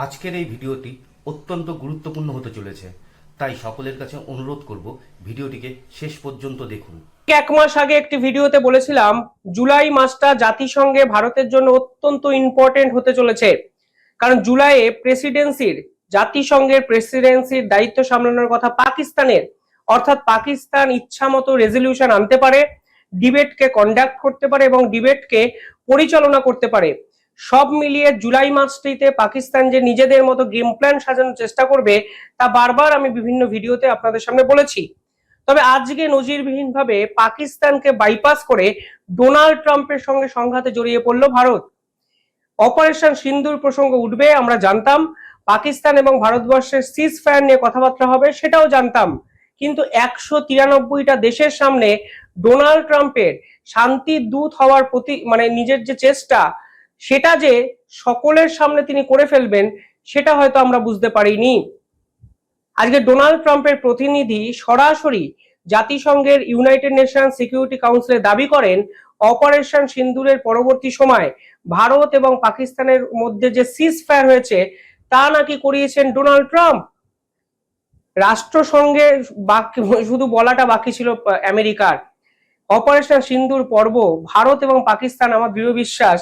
আজকের এই ভিডিওটি অত্যন্ত গুরুত্বপূর্ণ হতে চলেছে, তাই সকলের কাছে অনুরোধ করব ভিডিওটিকে শেষ পর্যন্ত দেখুন। এক মাস আগে একটি ভিডিওতে বলেছিলাম জুলাই মাসটা জাতিসংঘে ভারতের জন্য অত্যন্ত ইম্পর্টেন্ট হতে চলেছে, কারণ জুলাইয়ে জাতিসংঘের প্রেসিডেন্সির দায়িত্ব সামলানোর কথা পাকিস্তানের। অর্থাৎ পাকিস্তান ইচ্ছা মতো রেজলিউশন আনতে পারে, ডিবেটকে কন্ডাক্ট করতে পারে এবং ডিবেটকে পরিচালনা করতে পারে। সব মিলিয়ে জুলাই মাসটিতে পাকিস্তান যে নিজেদের মতো গেম প্ল্যান সাজানোর চেষ্টা করবে তা বারবার আমি বিভিন্ন ভিডিওতে আপনাদের সামনে বলেছি। তবে আজকে নজিরবিহীনভাবে পাকিস্তানকে বাইপাস করে ডোনাল্ড ট্রাম্পের সঙ্গে সংঘাতে জড়িয়ে পড়ল ভারত। অপারেশন সিন্দুর প্রসঙ্গ উঠবে আমরা জানতাম, পাকিস্তান এবং ভারতবর্ষের সিজ ফায়ার নিয়ে কথাবার্তা হবে সেটাও জানতাম, কিন্তু 193টা দেশের সামনে ডোনাল্ড ট্রাম্পের শান্তির দূত হওয়ার প্রতি নিজের যে চেষ্টা সেটা যে সকলের সামনে তিনি করে ফেলবেন সেটা হয়তো আমরা বুঝতে পারিনি। আজকে ডোনাল্ড ট্রাম্পের প্রতিনিধি সরাসরি জাতিসংঘের ইউনাইটেড নেশন সিকিউরিটি কাউন্সিলে দাবি করেন অপারেশন সিন্দুরের পরবর্তী সময় ভারত এবং পাকিস্তানের মধ্যে যে সিজ ফায়ার হয়েছে তা নাকি করিয়েছেন ডোনাল্ড ট্রাম্প। রাষ্ট্রসংঘে শুধু বলাটা বাকি ছিল আমেরিকার। অপারেশন সিন্দুর পর্ব ভারত এবং পাকিস্তান আমার দৃঢ় বিশ্বাস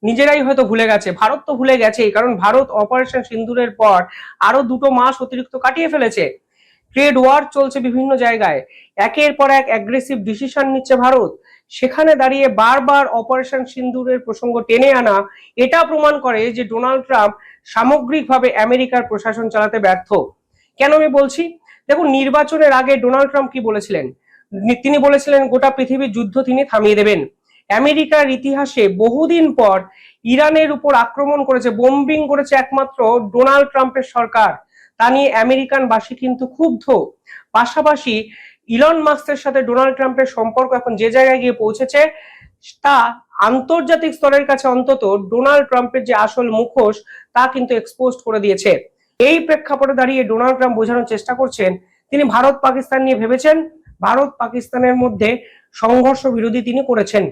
নিজেরাই হয়তো ভুলে গেছে। ভারত তো ভুলে গেছেই, কারণ ভারত অপারেশন সিন্দুরের পর আরো 2 মাস অতিরিক্ত কাটিয়ে ফেলেছে। ট্রেড ওয়ার চলছে বিভিন্ন জায়গায়, একের পর এক অ্যাগ্রেসিভ ডিসিশন নিচ্ছে ভারত। সেখানে দাঁড়িয়ে বারবার অপারেশন সিন্দুরের প্রসঙ্গ টেনে আনা এটা প্রমাণ করে যে ডোনাল্ড ট্রাম্প সামগ্রিকভাবে আমেরিকার প্রশাসন চালাতে ব্যর্থ। কেন আমি বলছি? দেখুন, নির্বাচনের আগে ডোনাল্ড ট্রাম্প কি বলেছিলেন? তিনি বলেছিলেন গোটা পৃথিবীর যুদ্ধ তিনি থামিয়ে দেবেন। আমেরিকার ইতিহাসে বহুদিন পর ইরানের উপর আক্রমণ করেছে, বোম্বিং করেছে একমাত্র ডোনাল্ড ট্রাম্পের সরকার। তা নিয়ে আমেরিকানবাসী কিন্তু ক্ষুব্ধ। পাশাপাশি ইলন মাস্কের সাথে ডোনাল্ড ট্রাম্পের সম্পর্ক এখন যে জায়গায় গিয়ে পৌঁছেছে তা আন্তর্জাতিক স্তরের কাছে অন্তত ডোনাল্ড ট্রাম্পের যে আসল মুখোশ তা কিন্তু এক্সপোজ করে দিয়েছে। এই প্রেক্ষাপটে দাঁড়িয়ে ডোনাল্ড ট্রাম্প বোঝানোর চেষ্টা করছেন তিনি ভারত পাকিস্তান নিয়ে ভেবেছেন, ভারত পাকিস্তানের মধ্যে সংঘর্ষ বিরোধী তিনি করেছেন।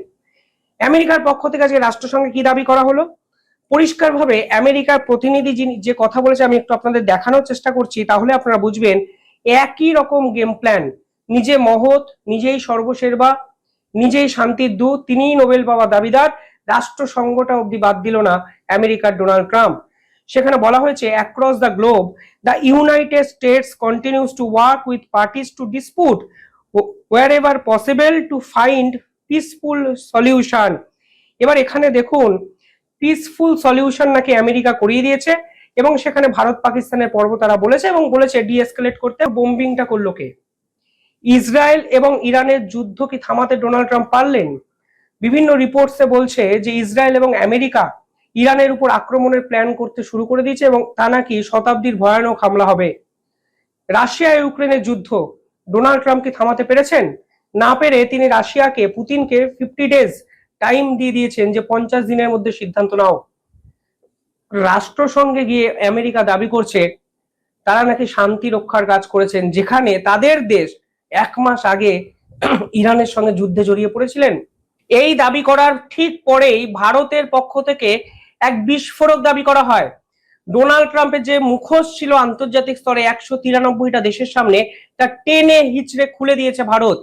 আমেরিকার পক্ষ থেকে আজকে রাষ্ট্রসংঘে কি দাবি করা হলো? পরিষ্কারভাবে আমেরিকার প্রতিনিধি যিনি যে কথা বলেছে আমি একটু আপনাদের দেখানোর চেষ্টা করছি, তাহলে আপনারা বুঝবেন একই রকম গেম প্ল্যান। নিজে মহৎ, নিজেই সর্বসের্বা, নিজেই শান্তির দূত, তিনিই নোবেল পাওয়া দাবিদার, রাষ্ট্রসংঘটা অব্দি বাদ দিল না আমেরিকার ডোনাল্ড ট্রাম্প। সেখানে বলা হয়েছে across the globe the United states continues to work with parties two dispute wherever possible to find peaceful solution। এবার এখানে দেখুন, পিসফুল সলিউশন নাকি আমেরিকা করিয়ে দিয়েছে এবং সেখানে ভারত পাকিস্তানের পর্ব তারা বলেছে এবং বলেছে ডিএসকেলেট করতে। বোম্বিংটা করলো কে? ইসরায়েল এবং ইরানের যুদ্ধ কি থামাতে ডোনাল্ড ট্রাম্প পারলেন? বিভিন্ন রিপোর্টসে বলছে যে ইসরায়েল এবং আমেরিকা ইরানের উপর আক্রমণের প্ল্যান করতে শুরু করে দিয়েছে এবং তা নাকি শতাব্দীর ভয়ানক হামলা হবে। রাশিয়া ইউক্রেনের যুদ্ধ ডোনাল্ড ট্রাম্প কি থামাতে পেরেছেন? না পেরে তিনি রাশিয়াকে, পুতিনকে 50 ডেজ টাইম দিয়ে দিয়েছেন যে 50 দিনের মধ্যে সিদ্ধান্ত নাও। রাষ্ট্রসংঘে গিয়ে আমেরিকা দাবি করছে তারা নাকি শান্তি রক্ষার কাজ করেছেন, যেখানে তাদের দেশ 1 মাস আগে ইরানের সঙ্গে যুদ্ধে জড়িয়ে পড়েছিলেন। এই দাবি করার ঠিক পরেই ভারতের পক্ষ থেকে এক বিস্ফোরক দাবি করা হয়। ডোনাল্ড ট্রাম্পের যে মুখোশ ছিল আন্তর্জাতিক স্তরে 193টা দেশের সামনে, তা টেনে হিচড়ে খুলে দিয়েছে ভারত।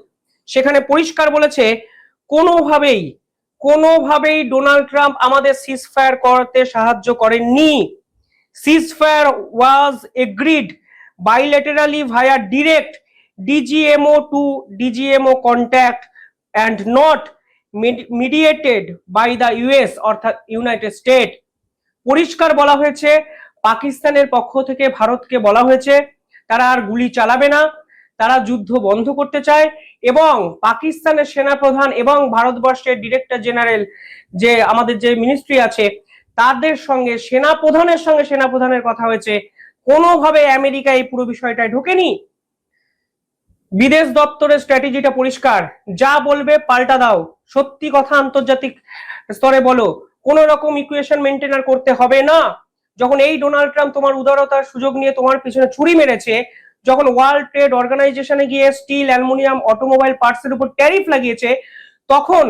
সেখানে পরিষ্কার বলেছে কোনোভাবেই ডোনাল্ড ট্রাম্প আমাদের সিজ ফায়ার করতে সাহায্য করেননি। সিজ fire was agreed bilaterally via direct DGMO to DGMO contact and not mediated by the US অর্থাৎ ইউনাইটেড স্টেট। পরিষ্কার বলা হয়েছে, পাকিস্তানের পক্ষ থেকে ভারতকে বলা হয়েছে তারা আর গুলি চালাবে না, তারা যুদ্ধ বন্ধ করতে চায় এবং পাকিস্তানের সেনাপ্রধান এবং ভারতবর্ষের ডিরেক্টর জেনারেল যে আমাদের যে মিনিস্ট্রি আছে তাদের সঙ্গে সেনাপ্রধানের কথা হয়েছে। কোনোভাবে আমেরিকা এই পুরো বিষয়টায় ঢোকেনি। বিদেশ দপ্তরের স্ট্র্যাটেজিটা পরিষ্কার, যা বলবে পাল্টা দাও, সত্যি কথা আন্তর্জাতিক স্তরে বলো, কোন রকম ইকুয়েশন মেনটেন করতে হবে না। যখন এই ডোনাল্ড ট্রাম্প তোমার উদারতার সুযোগ নিয়ে তোমার পিছনে ছুরি মেরেছে, যখন ওয়ার্ল্ড ট্রেড অর্গানাইজেশনে গিয়ে স্টিল, অ্যালুমিনিয়াম, অটোমোবাইল পার্টসের উপর ট্যারিফ লাগিয়েছে, তখন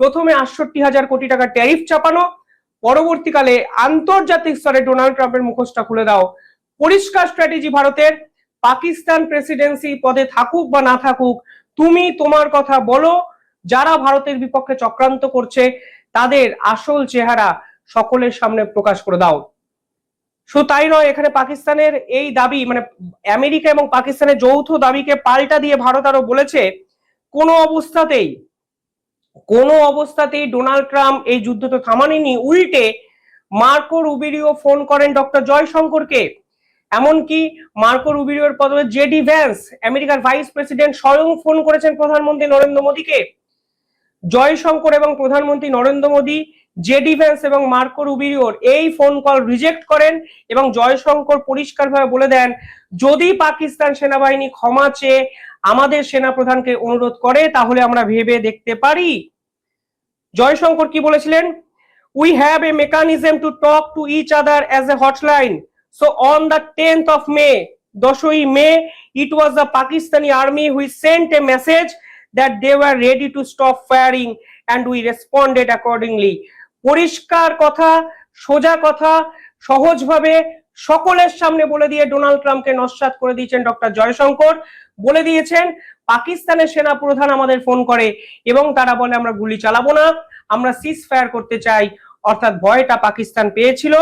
প্রথমে 68,000 কোটি টাকা ট্যারিফ চাপানো, পরবর্তীকালে আন্তর্জাতিক স্তরে ডোনাল্ড ট্রাম্পের মুখোশটা খুলে দাও। পরিষ্কার স্ট্র্যাটেজি ভারতের, পাকিস্তান প্রেসিডেন্সি পদে থাকুক বা না থাকুক, তুমি তোমার কথা বলো, যারা ভারতের বিপক্ষে চক্রান্ত করছে তাদের আসল চেহারা সকলের সামনে প্রকাশ করে দাও। শুধু তাই নয়, এখানে পাকিস্তানের এই দাবি মানে আমেরিকা এবং পাকিস্তানের যৌথ দাবিকে পাল্টা দিয়ে ভারত আরো বলেছে কোনো অবস্থাতেই ডোনাল্ড ট্রাম্প এই যুদ্ধ তো থামাননি, উল্টে মার্কো রুবিরিও ফোন করেন ডক্টর জয়শঙ্করকে। এমনকি মার্কো রুবিরিওর পদে জেডি ভ্যান্স আমেরিকার ভাইস প্রেসিডেন্ট স্বয়ং ফোন করেছেন প্রধানমন্ত্রী নরেন্দ্র মোদীকে। জয়শঙ্কর এবং প্রধানমন্ত্রী নরেন্দ্র মোদী, জেডি ভ্যান্স এবং মার্কো রুবিরিওর এই ফোন কল রিজেক্ট করেন এবং জয়শঙ্কর পরিষ্কারভাবে বলে দেন, যদি পাকিস্তান সেনাবাহিনী ক্ষমা চেয়ে আমাদের সেনাপ্রধানকে অনুরোধ করে তাহলে আমরা ভেবে দেখতে পারি। জয়শঙ্কর কি বলেছিলেন? We have a mechanism to talk to each other as a hotline. So on the 10th of May, 10ই May, it was the Pakistani army who sent a message that they were ready to stop firing and we responded accordingly. পরিষ্কার কথা, সোজা কথা, সহজভাবে সকলের সামনে বলে দিয়ে Donald ট্রাম্পকে নস্যাৎ করে দিয়েছেন ডক্টর জয়শঙ্কর। বলে দিয়েছেন পাকিস্তানের সেনা প্রধান আমাদের ফোন করে এবং তারা বলে আমরা গুলি চালাবো না, আমরা সিজ ফায়ার করতে চাই। অর্থাৎ ভয়টা পাকিস্তান পেয়েছিল,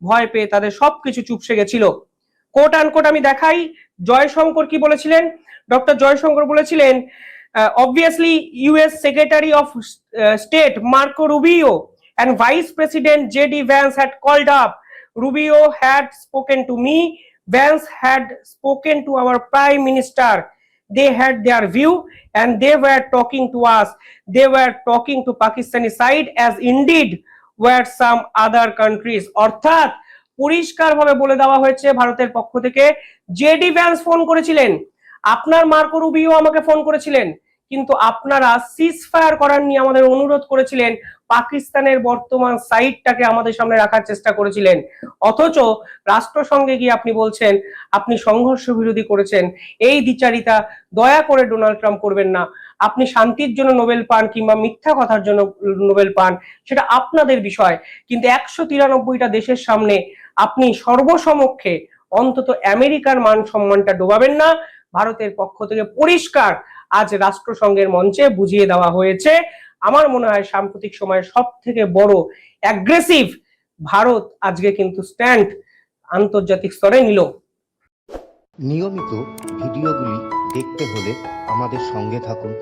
ভয় পেয়ে তাদের সবকিছু চুপসে গেছিল। কোট আনকোট আমি দেখাই জয়শঙ্কর কি বলেছিলেন। ডক্টর জয়শঙ্কর বলেছিলেন, obviously US Secretary of State Marco Rubio and Vice President JD Vance had called up. Rubio had spoken to me, Vance had spoken to our Prime Minister. They had their view and they were talking to us. They were talking to Pakistani side as indeed were some other countries. অর্থাৎ পরিষ্কারভাবে বলে দেওয়া হয়েছে ভারতের পক্ষ থেকে, JD Vance phone করেছিলেন, আপনার মার্কো রুবিও আমাকে ফোন করেছিলেন, কিন্তু আপনারা সিজ ফায়ার করার নিয়ে আমাদের অনুরোধ করেছিলেন, পাকিস্তানের বর্তমান সাইডটাকে আমাদের সামনে রাখার চেষ্টা করেছিলেন। অথচ রাষ্ট্রসংঘে গিয়ে আপনি বলছেন আপনি সংঘর্ষ বিরোধী করেছেন। এই দ্বিচারিতা দয়া করে ডোনাল্ড ট্রাম্প করবেন না। আপনি শান্তির জন্য নোবেল পান কিংবা মিথ্যা কথার জন্য নোবেল পান, সেটা আপনাদের বিষয়, কিন্তু 193টা দেশের সামনে আপনি সর্বসমক্ষে অন্তত আমেরিকার মান সম্মানটা ডোবাবেন না। ভারতের পক্ষ থেকে পরিষ্কার আজ রাষ্ট্রসংঘের মঞ্চে বুঝিয়ে দেওয়া হয়েছে। আমার মনে হয় সাম্প্রতিক সময়ের সব থেকে বড় অ্যাগ্রেসিভ ভারত আজকে কিন্তু স্ট্যান্ড আন্তর্জাতিক স্তরে নিল। নিয়মিত ভিডিওগুলি দেখতে হলে আমাদের সঙ্গে থাকুন।